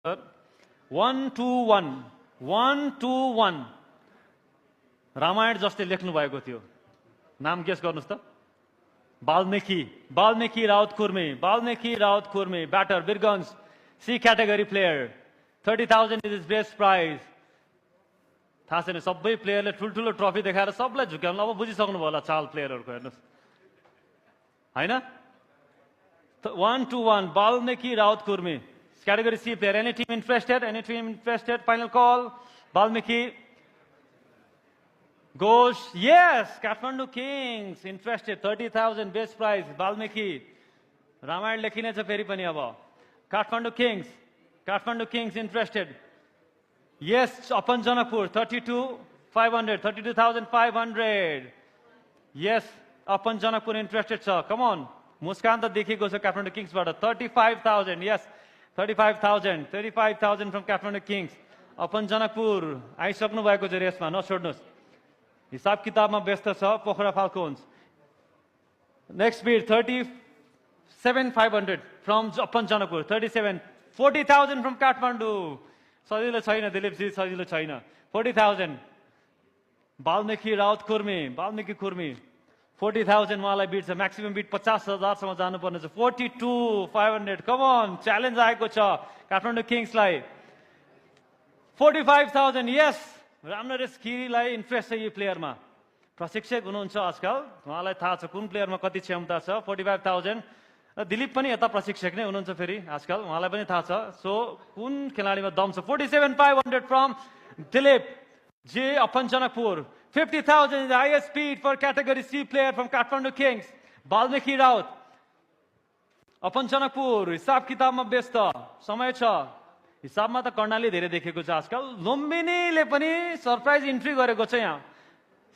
1-2-1 1-2-1 रामायण जस्तै लेख्नु भएको थियो नाम गेस गर्नुस् त Valmiki Raut Kurmi batter Birgunj C category player 30,000 is his best prize थाहा छैन सबै प्लेयरले ठुलठुलो ट्रफी देखाएर सबलाई झुक्याउनु अब बुझिसक्नु भयो होला चाल प्लेयरहरुको हेर्नुस् हैन 1-2-1 Valmiki Raut Kurmi category C player any team interested final call Valmiki goes yes Kathmandu Kings interested 30,000 best prize Valmiki Ramayana लेखिनेछ फेरि पनि अब Kathmandu Kings interested yes Apan Janakpur 32,500 yes Apan Janakpur interested sir come on Muskan ta देखेको छ Kathmandu Kings बाट 35,000 yes 35,000 from Kathmandu Kings Apan Janakpur आइसक्नु भएको छ रेसमा नछोड्नुस् हिसाब किताबमा व्यस्त छ Pokhara फाल्कोन्स next bid 37,500 from Apan Janakpur 40,000 from Kathmandu सजिलो छैन दिलीपजी सजिलो छैन 40,000 वाल्मीकि राउत कुर्मी 40,000 उहाँलाई बिड छ म्याक्सिमम बिड 50,000 सम्म जानुपर्ने छ 42,500 कम अन च्यालेन्ज आएको छ काठमाडौँ किङ्सलाई 45,000 यस राम्रो रेस खिरीलाई इन्ट्रेस्ट छ यो प्लेयरमा प्रशिक्षक हुनुहुन्छ आजकल उहाँलाई थाहा छ कुन प्लेयरमा कति क्षमता छ 45,000 दिलीप पनि यता प्रशिक्षक नै हुनुहुन्छ फेरि आजकल उहाँलाई पनि थाहा छ सो कुन खेलाडीमा दम छ 47,500 फ्रम दिलीप जे upon Janakpur 50,000 is the highest speed for category C player from Kathmandu Kings Valmiki Raut upon Janakpur हिसाब किताबमा व्यस्त समय छ हिसाबमा त कर्णाली धेरै देखेको छ आजकल लुम्बिनीले पनि सरप्राइज इन्ट्री गरेको छ यहाँ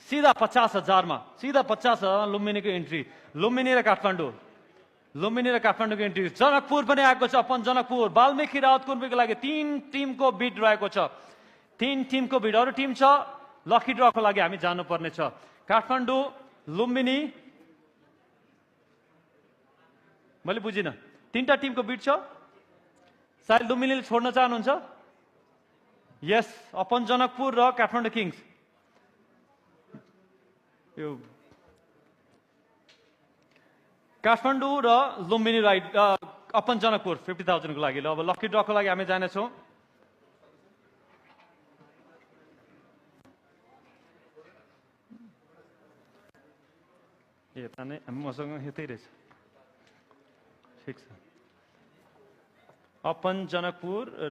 सीधा 50,000 मा सीधा 50,000 लुम्बिनीको इन्ट्री लुम्बिनी र काठमाडौँको इन्ट्री जनकपुर पनि आएको छ अपन जनकपुर वाल्मीकि राउत कुर्मीको लागि 3 टिमको बिड रहेको छ 3 टिमको बिड अरु टिम छ लकी ड्रको लागि हामी जानुपर्ने छ काठमाडौँ लुम्बिनी मैले बुझिन 3टा टिमको बिड छ सायद लुम्बिनीले छोड्न चाहनुहुन्छ यस अपन जनकपुर र काठमाडौँ किङ्स यो काठमाडौँ र लुम्बिनी राइट अपन जनकपुर 50,000 को लागि ल अब लकी ड्रको लागि हामी जाने छौं यता नै हामी मसँग यतै रहेछ ठिक छ अपन जनकपुर